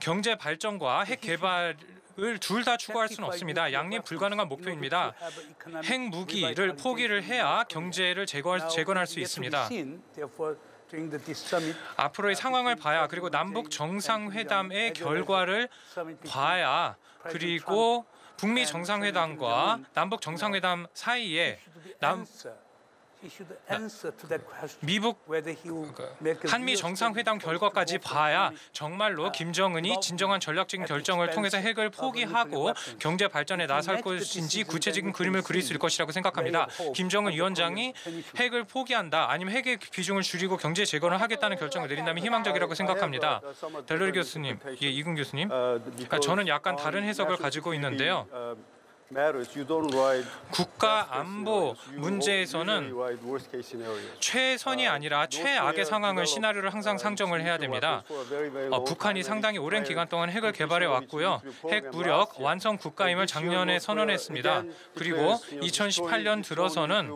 경제 발전과 핵 개발을 둘 다 추구할 수는 없습니다. 양립 불가능한 목표입니다. 핵무기를 포기를 해야 경제를 재건할 수 있습니다. 앞으로의 상황을 봐야, 그리고 남북 정상회담의 결과를 봐야, 그리고 북미 정상회담과 남북 정상회담 사이에 미북 한미 정상회담 결과까지 봐야 정말로 김정은이 진정한 전략적인 결정을 통해서 핵을 포기하고 경제 발전에 나설 것인지 구체적인 그림을 그릴 수 있을 것이라고 생각합니다. 김정은 위원장이 핵을 포기한다, 아니면 핵의 비중을 줄이고 경제 재건을 하겠다는 결정을 내린다면 희망적이라고 생각합니다. 델러리 교수님, 이군 교수님, 저는 약간 다른 해석을 가지고 있는데요. 국가 안보 문제에서는 최선이 아니라 최악의 상황을 시나리오를 항상 상정을 해야 됩니다. 북한이 상당히 오랜 기간 동안 핵을 개발해 왔고요. 핵 무력 완성 국가임을 작년에 선언했습니다. 그리고 2018년 들어서는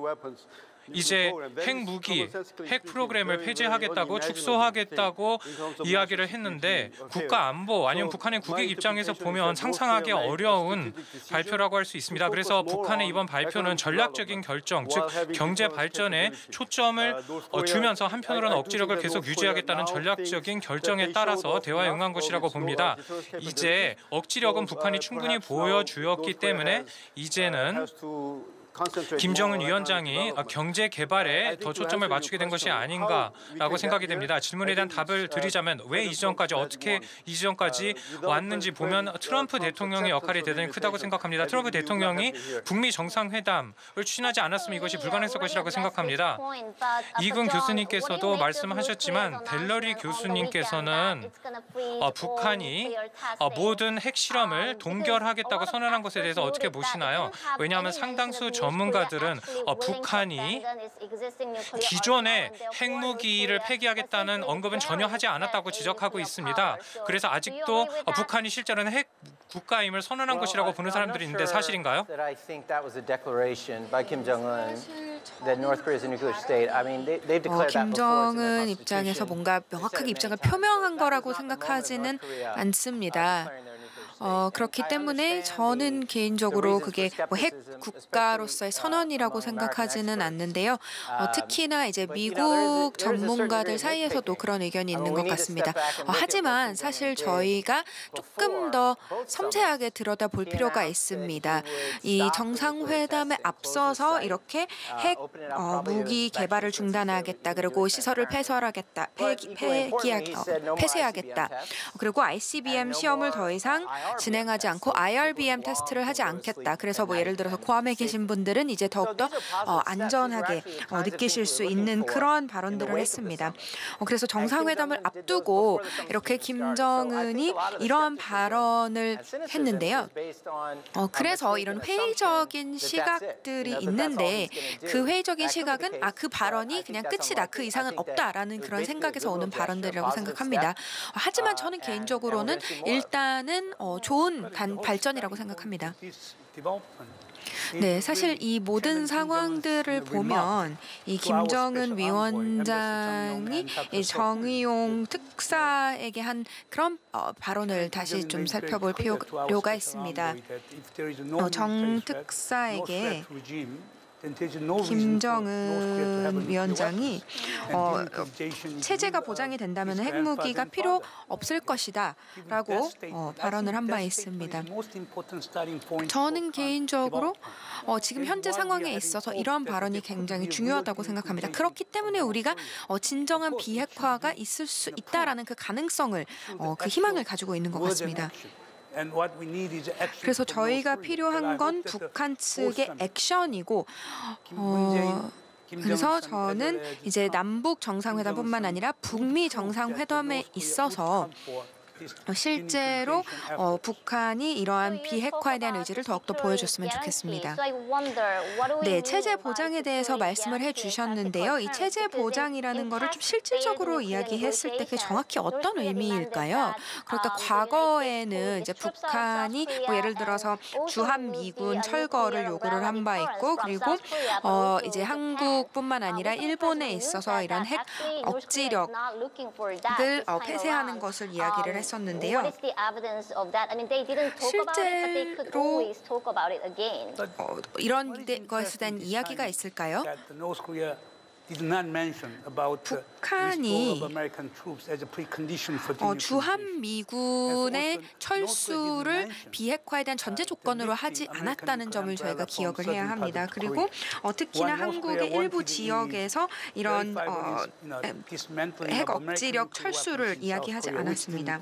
이제 핵무기, 핵 프로그램을 폐지하겠다고, 축소하겠다고 이야기를 했는데, 국가 안보 아니면 북한의 국익 입장에서 보면 상상하기 어려운 발표라고 할 수 있습니다. 그래서 북한의 이번 발표는 전략적인 결정, 즉 경제 발전에 초점을 주면서 한편으로는 억지력을 계속 유지하겠다는 전략적인 결정에 따라서 대화에 응한 것이라고 봅니다. 이제 억지력은 북한이 충분히 보여주었기 때문에 이제는 김정은 위원장이 경제 개발에 더 초점을 맞추게 된 것이 아닌가라고 생각이 됩니다. 질문에 대한 답을 드리자면, 왜 이전까지, 어떻게 이전까지 왔는지 보면 트럼프 대통령의 역할이 대단히 크다고 생각합니다. 트럼프 대통령이 북미 정상회담을 추진하지 않았으면 이것이 불가능했을 것이라고 생각합니다. 이근 교수님께서도 말씀하셨지만, 델러리 교수님께서는 북한이 모든 핵실험을 동결하겠다고 선언한 것에 대해서 어떻게 보시나요? 왜냐하면 상당수 전문가들은 북한이 기존의 핵무기를 폐기하겠다는 언급은 전혀 하지 않았다고 지적하고 있습니다. 그래서 아직도 북한이 실제로는 핵 국가임을 선언한 것이라고 보는 사람들이 있는데 사실인가요? 김정은 입장에서 뭔가 명확하게 입장을 표명한 거라고 생각하지는 않습니다. 그렇기 때문에 저는 개인적으로 그게 핵 국가로서의 선언이라고 생각하지는 않는데요. 특히나 이제 미국 전문가들 사이에서도 그런 의견이 있는 것 같습니다. 하지만 사실 저희가 조금 더 섬세하게 들여다볼 필요가 있습니다. 이 정상회담에 앞서서 이렇게 핵 무기 개발을 중단하겠다, 그리고 시설을 폐쇄하겠다, 폐쇄하겠다, 그리고 ICBM 시험을 더 이상 진행하지 않고 IRBM 테스트를 하지 않겠다. 그래서 예를 들어서 괌에 계신 분들은 이제 더욱더 안전하게 느끼실 수 있는 그런 발언들을 했습니다. 그래서 정상회담을 앞두고 이렇게 김정은이 이러한 발언을 했는데요. 그래서 이런 회의적인 시각들이 있는데, 그 회의적인 시각은 그 발언이 그냥 끝이다, 그 이상은 없다라는 그런 생각에서 오는 발언들이라고 생각합니다. 하지만 저는 개인적으로는 일단은 좋은 발전이라고 생각합니다. 네, 사실 이 모든 상황들을 보면 이 김정은 위원장이 정의용 특사에게 한 그런 발언을 다시 좀 살펴볼 필요가 있습니다. 정 특사에게 김정은 위원장이 체제가 보장이 된다면 핵무기가 필요 없을 것이다 라고 발언을 한 바 있습니다. 저는 개인적으로 지금 현재 상황에 있어서 이러한 발언이 굉장히 중요하다고 생각합니다. 그렇기 때문에 우리가 진정한 비핵화가 있을 수 있다라는 그 가능성을, 그 희망을 가지고 있는 것 같습니다. 그래서 저희가 필요한 건 북한 측의 액션이고, 그래서 저는 이제 남북 정상회담뿐만 아니라 북미 정상회담에 있어서 실제로 북한이 이러한 비핵화에 대한 의지를 더욱더 보여줬으면 좋겠습니다. 네, 체제 보장에 대해서 말씀을 해주셨는데요. 이 체제 보장이라는 거를 좀 실질적으로 이야기했을 때 그게 정확히 어떤 의미일까요? 그러니까 과거에는 이제 북한이 예를 들어서 주한미군 철거를 요구를 한 바 있고, 그리고 이제 한국뿐만 아니라 일본에 있어서 이런 핵 억지력을 폐쇄하는 것을 이야기를 했습니다. 했었는데요. What is the evidence of that? I mean, they didn't talk about it, but they could always talk about it again. 이런 것에 대한 이야기가 있을까요? 북한이 주한 미군의 철수를 비핵화에 대한 전제 조건으로 하지 않았다는 점을 저희가 기억을 해야 합니다. 그리고 특히나 한국의 일부 지역에서 이런 핵 억지력 철수를 이야기하지 않았습니다.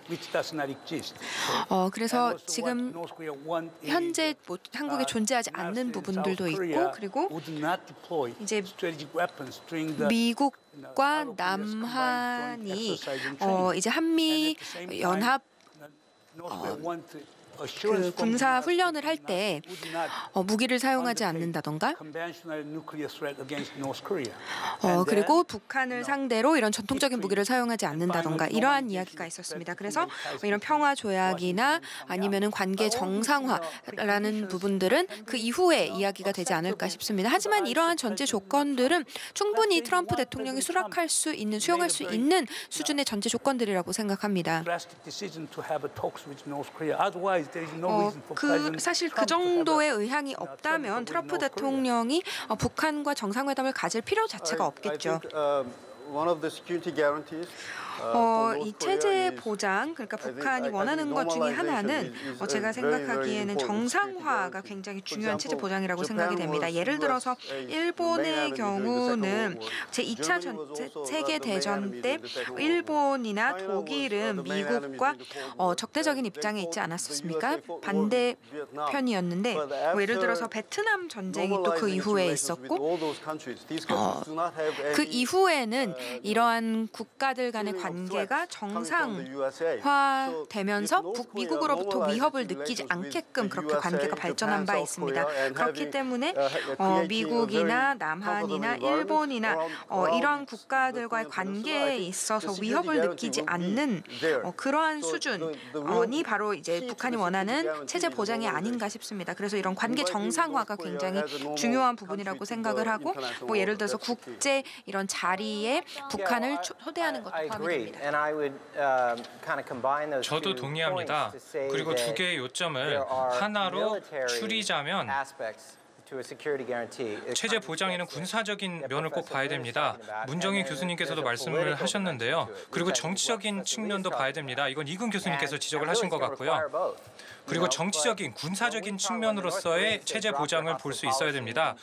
그래서 지금 현재 한국에 존재하지 않는 부분들도 있고, 그리고 이제 미국과 남한이 이제 한미 연합 그 군사 훈련을 할 때 무기를 사용하지 않는다던가, 그리고 북한을 상대로 이런 전통적인 무기를 사용하지 않는다던가 이러한 이야기가 있었습니다. 그래서 이런 평화 조약이나 아니면은 관계 정상화라는 부분들은 그 이후에 이야기가 되지 않을까 싶습니다. 하지만 이러한 전제 조건들은 충분히 트럼프 대통령이 수용할 수 있는 수준의 전제 조건들이라고 생각합니다. 사실 그 정도의 의향이 없다면 트럼프 대통령이 북한과 정상회담을 가질 필요 자체가 없겠죠. 이 체제 보장, 그러니까 북한이 원하는 것 중에 하나는 제가 생각하기에는 정상화가 굉장히 중요한 체제 보장이라고 생각이 됩니다. 예를 들어서 일본의 경우는 제2차 세계대전 때 일본이나 독일은 미국과 적대적인 입장에 있지 않았었습니까? 반대편이었는데 예를 들어서 베트남 전쟁이 또 그 이후에 있었고, 그 이후에는 이러한 국가들 간의 관계가 정상화되면서 미국으로부터 위협을 느끼지 않게끔 그렇게 관계가 발전한 바 있습니다. 그렇기 때문에 미국이나 남한이나 일본이나 이러한 국가들과의 관계에 있어서 위협을 느끼지 않는 그러한 수준이 바로 이제 북한이 원하는 체제 보장이 아닌가 싶습니다. 그래서 이런 관계 정상화가 굉장히 중요한 부분이라고 생각을 하고, 예를 들어서 국제 이런 자리에 북한을 초대하는 것도 포함이 됩니다. 저도 동의합니다. 그리고 두 개의 요점을 하나로 추리자면 체제 보장에는 군사적인 면을 꼭 봐야 됩니다. 문정인 교수님께서도 말씀을 하셨는데요. 그리고 정치적인 측면도 봐야 됩니다. 이건 이근 교수님께서 지적을 하신 것 같고요. 그리고 정치적인, 군사적인 측면으로서의 체제 보장을 볼 수 있어야 됩니다.